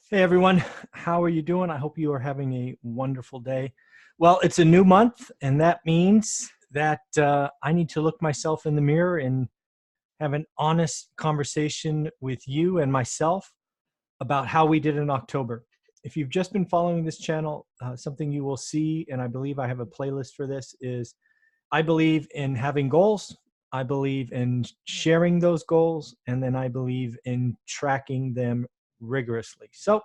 Hey everyone, how are you doing? I hope you are having a wonderful day. Well, it's a new month, and that means that I need to look myself in the mirror and have an honest conversation with you and myself about how we did in October. If you've just been following this channel, something you will see, and I believe I have a playlist for this, is I believe in having goals. I believe in sharing those goals, and then I believe in tracking them rigorously. So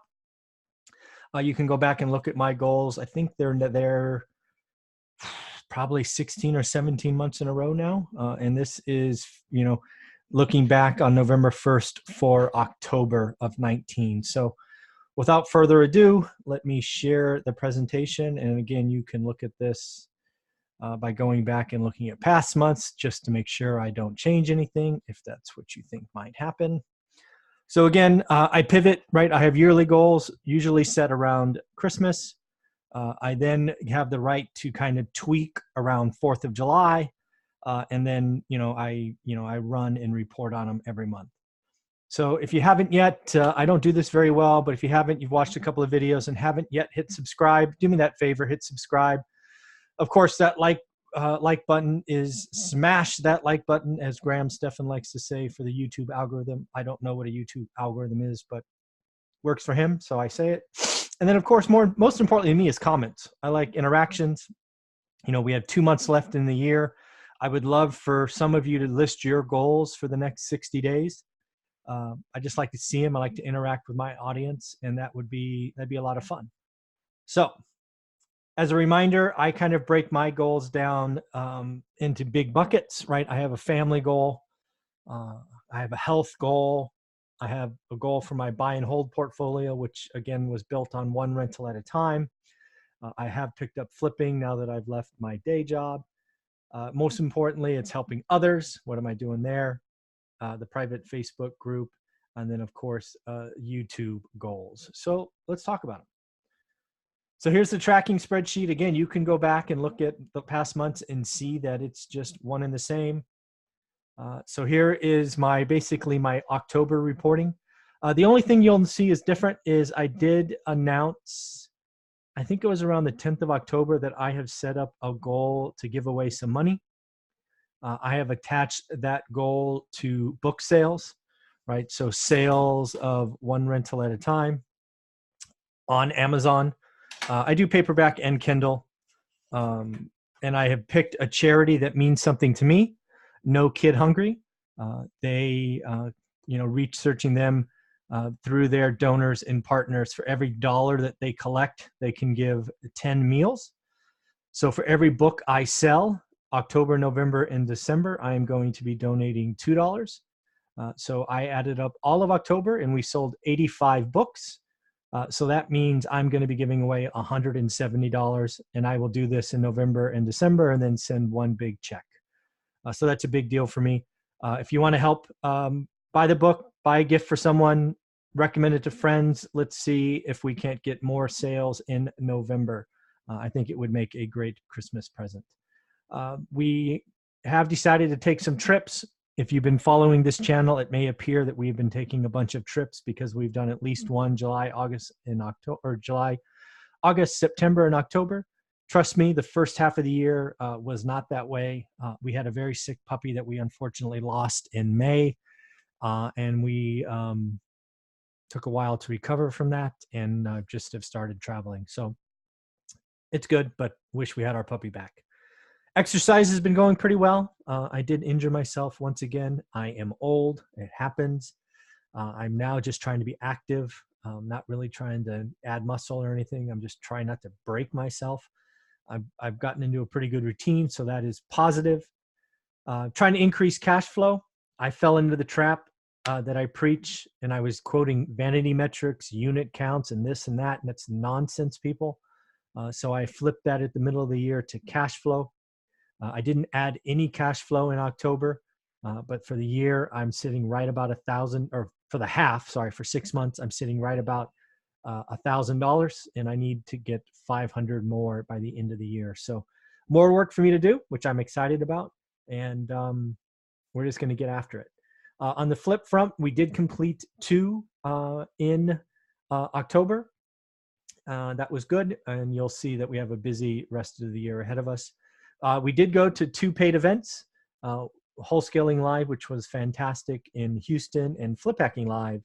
you can go back and look at my goals. I think they're probably 16 or 17 months in a row now. And this is, looking back on November 1st for October of 19. So without further ado, let me share the presentation. And again, you can look at this by going back and looking at past months just to make sure I don't change anything if that's what you think might happen. So again, I pivot, right? I have yearly goals, usually set around Christmas. I then have the right to kind of tweak around 4th of July. And then, I run and report on them every month. So if you haven't yet, I don't do this very well, but if you haven't, you've watched a couple of videos and haven't yet hit subscribe, do me that favor, hit subscribe. Of course, that like button is smash that like button, as Graham Stephan likes to say, for the YouTube algorithm. I don't know what a YouTube algorithm is, but works for him, so I say it. And then, of course, most importantly to me is comments. I like interactions. We have 2 months left in the year. I would love for some of you to list your goals for the next 60 days. I just like to see them. I like to interact with my audience, and that'd be a lot of fun. So, as a reminder, I kind of break my goals down into big buckets, right? I have a family goal. I have a health goal. I have a goal for my buy and hold portfolio, which again was built on one rental at a time. I have picked up flipping now that I've left my day job. Most importantly, it's helping others. What am I doing there? The private Facebook group, and then of course, YouTube goals. So let's talk about them. So here's the tracking spreadsheet. Again, you can go back and look at the past months and see that it's just one and the same. So here is basically my October reporting. The only thing you'll see is different is I did announce, I think it was around the 10th of October, that I have set up a goal to give away some money. I have attached that goal to book sales, right? So sales of one rental at a time on Amazon. I do paperback and Kindle. And I have picked a charity that means something to me. No Kid Hungry. Researching them through their donors and partners, for every dollar that they collect, they can give 10 meals. So for every book I sell, October, November, and December, I am going to be donating $2. So I added up all of October, and we sold 85 books. So that means I'm going to be giving away $170, and I will do this in November and December and then send one big check. So that's a big deal for me. If you want to help buy the book, buy a gift for someone, recommend it to friends. Let's see if we can't get more sales in November. I think it would make a great Christmas present. We have decided to take some trips. If you've been following this channel, it may appear that we've been taking a bunch of trips because we've done at least one July, August, and October, or July, August, September, and October. Trust me, the first half of the year was not that way. We had a very sick puppy that we unfortunately lost in May, and we took a while to recover from that and just have started traveling. So it's good, but wish we had our puppy back. Exercise has been going pretty well. I did injure myself once again. I am old. It happens. I'm now just trying to be active. Not really trying to add muscle or anything. I'm just trying not to break myself. I've gotten into a pretty good routine, so that is positive. Trying to increase cash flow. I fell into the trap that I preach, and I was quoting vanity metrics, unit counts, and this and that, and that's nonsense, people. So I flipped that at the middle of the year to cash flow. I didn't add any cash flow in October, but for the year, I'm sitting right about 1,000, or for the half, sorry, for 6 months, I'm sitting right about $1,000, and I need to get 500 more by the end of the year. So more work for me to do, which I'm excited about, and we're just going to get after it. On the flip front, we did complete 2 in October. That was good, and you'll see that we have a busy rest of the year ahead of us. We did go to 2 paid events, Whole Scaling Live, which was fantastic in Houston, and Flip Hacking Live,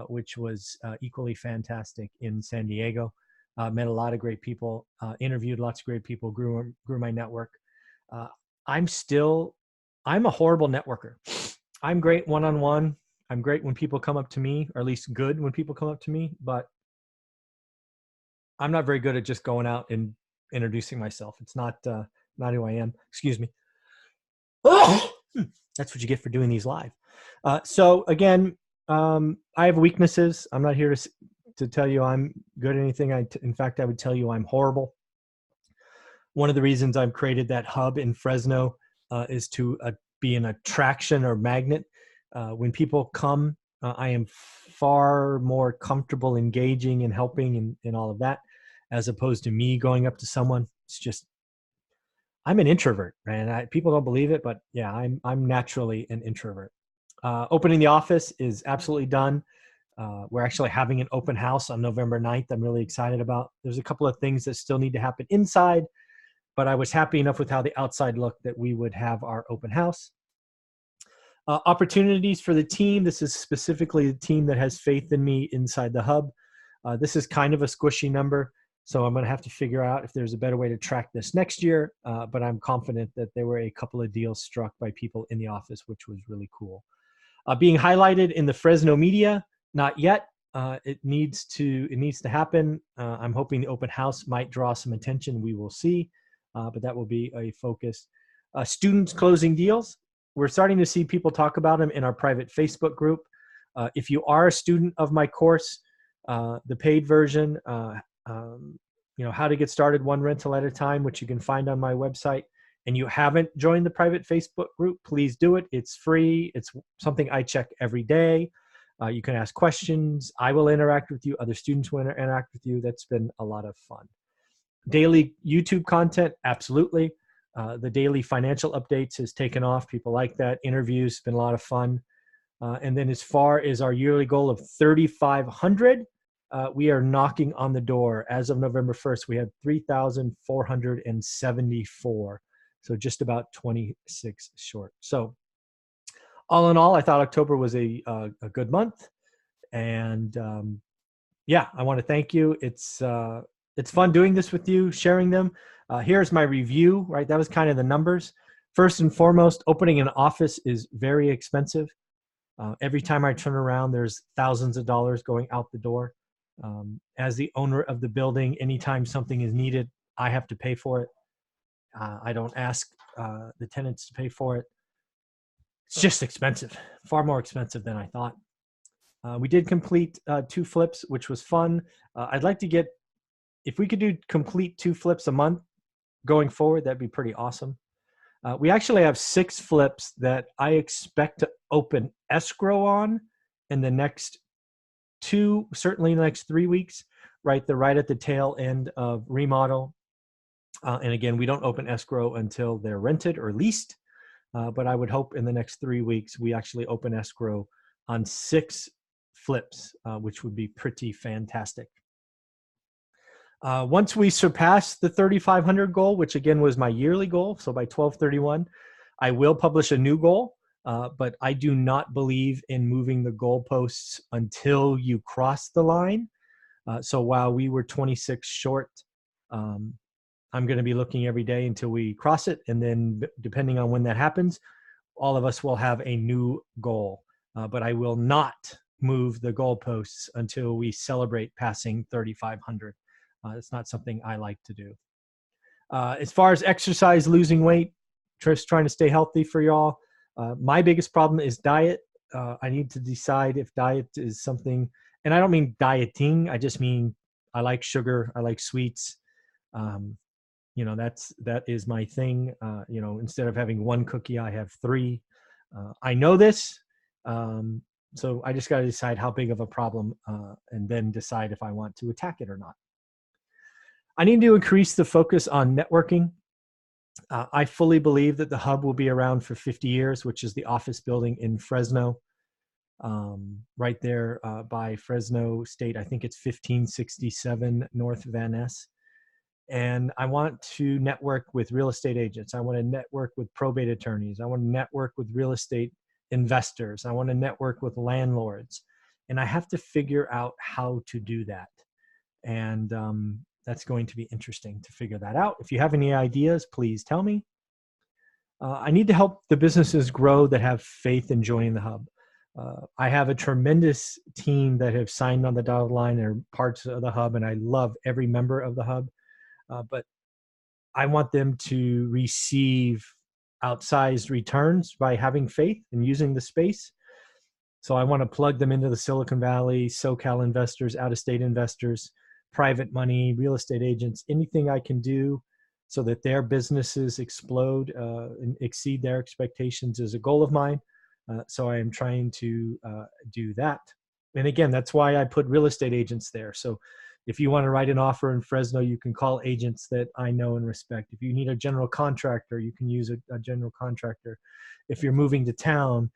which was equally fantastic in San Diego. Met a lot of great people, interviewed lots of great people, grew my network. I'm a horrible networker. I'm great one-on-one. I'm great when people come up to me, or at least good when people come up to me, but I'm not very good at just going out and introducing myself. It's not who I am. Excuse me. That's what you get for doing these live. So again, I have weaknesses. I'm not here to tell you I'm good at anything. In fact, I would tell you I'm horrible. One of the reasons I've created that hub in Fresno is to be an attraction or magnet. When people come, I am far more comfortable engaging and helping and all of that, as opposed to me going up to someone. It's just, I'm an introvert, man. People don't believe it, but yeah, I'm naturally an introvert. Opening the office is absolutely done. We're actually having an open house on November 9th. I'm really excited about. There's a couple of things that still need to happen inside, but I was happy enough with how the outside looked that we would have our open house. Opportunities for the team. This is specifically the team that has faith in me inside the hub. This is kind of a squishy number, so I'm going to have to figure out if there's a better way to track this next year, but I'm confident that there were a couple of deals struck by people in the office, which was really cool. Being highlighted in the Fresno media, not yet. It needs to happen. I'm hoping the open house might draw some attention. We will see, but that will be a focus. Students closing deals. We're starting to see people talk about them in our private Facebook group. If you are a student of my course, the paid version, how to get started one rental at a time, which you can find on my website, and you haven't joined the private Facebook group, please do it. It's free. It's something I check every day. You can ask questions. I will interact with you. Other students will interact with you. That's been a lot of fun. Daily YouTube content, absolutely. The daily financial updates has taken off. People like that. Interviews, been a lot of fun. And then as far as our yearly goal of 3,500, we are knocking on the door. As of November 1st, we had 3,474. So just about 26 short. So all in all, I thought October was a good month. And yeah, I want to thank you. It's fun doing this with you, sharing them. Here's my review, right? That was kind of the numbers. First and foremost, opening an office is very expensive. Every time I turn around, there's thousands of dollars going out the door. As the owner of the building, anytime something is needed, I have to pay for it. I don't ask the tenants to pay for it. It's just expensive, far more expensive than I thought. We did complete 2 flips, which was fun. I'd like to get, if we could complete 2 flips a month going forward, that'd be pretty awesome. We actually have 6 flips that I expect to open escrow on in the next 2, certainly in the next 3 weeks, right? They're right at the tail end of remodel. And again, we don't open escrow until they're rented or leased. But I would hope in the next 3 weeks, we actually open escrow on 6 flips, which would be pretty fantastic. Once we surpass the 3,500 goal, which again was my yearly goal, so by 12/31, I will publish a new goal, but I do not believe in moving the goalposts until you cross the line. So while we were 26 short, I'm going to be looking every day until we cross it. And then depending on when that happens, all of us will have a new goal. But I will not move the goalposts until we celebrate passing 3,500. It's not something I like to do. As far as exercise, losing weight, just trying to stay healthy for y'all. My biggest problem is diet. I need to decide if diet is something, and I don't mean dieting. I just mean I like sugar. I like sweets. That is my thing. Instead of having 1 cookie, I have 3. I know this. So I just got to decide how big of a problem and then decide if I want to attack it or not. I need to increase the focus on networking. I fully believe that the hub will be around for 50 years, which is the office building in Fresno. right there by Fresno State. I think it's 1567 North Van Ness. And I want to network with real estate agents. I want to network with probate attorneys. I want to network with real estate investors. I want to network with landlords. And I have to figure out how to do that. And that's going to be interesting to figure that out. If you have any ideas, please tell me. I need to help the businesses grow that have faith in joining the hub. I have a tremendous team that have signed on the dotted line and are parts of the hub, and I love every member of the hub. But I want them to receive outsized returns by having faith and using the space. So I want to plug them into the Silicon Valley, SoCal investors, out-of-state investors, private money, real estate agents, anything I can do so that their businesses explode and exceed their expectations is a goal of mine. So I am trying to do that. And again, that's why I put real estate agents there. So if you want to write an offer in Fresno, you can call agents that I know and respect. If you need a general contractor, you can use a general contractor. If you're moving to town,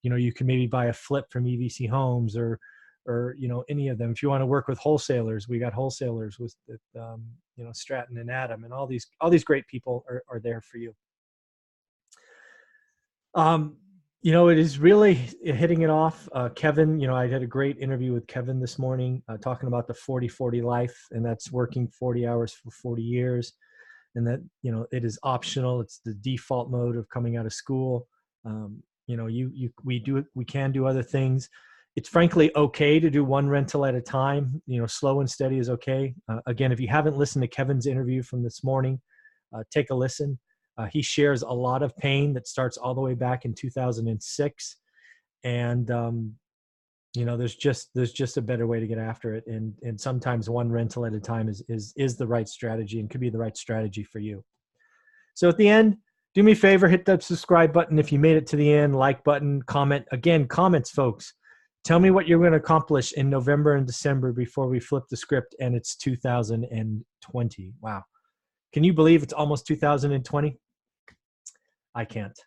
you can maybe buy a flip from EVC Homes or any of them. If you want to work with wholesalers, we got wholesalers with Stratton and Adam, and all these great people are there for you. It is really hitting it off. Kevin, I had a great interview with Kevin this morning talking about the 40-40 life, and that's working 40 hours for 40 years. And that, it is optional. It's the default mode of coming out of school. We can do other things. It's frankly okay to do one rental at a time. Slow and steady is okay. Again, if you haven't listened to Kevin's interview from this morning, take a listen. He shares a lot of pain that starts all the way back in 2006. And, there's just a better way to get after it. And sometimes one rental at a time is the right strategy and could be the right strategy for you. So at the end, do me a favor, hit that subscribe button. If you made it to the end, like button, comment. Again, comments, folks. Tell me what you're going to accomplish in November and December before we flip the script and it's 2020. Wow. Can you believe it's almost 2020? I can't.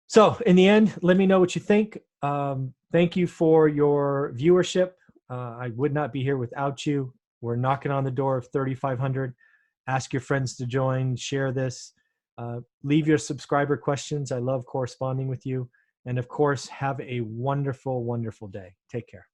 So in the end, let me know what you think. Thank you for your viewership. I would not be here without you. We're knocking on the door of 3,500. Ask your friends to join, share this. Leave your subscriber questions. I love corresponding with you. And of course, have a wonderful, wonderful day. Take care.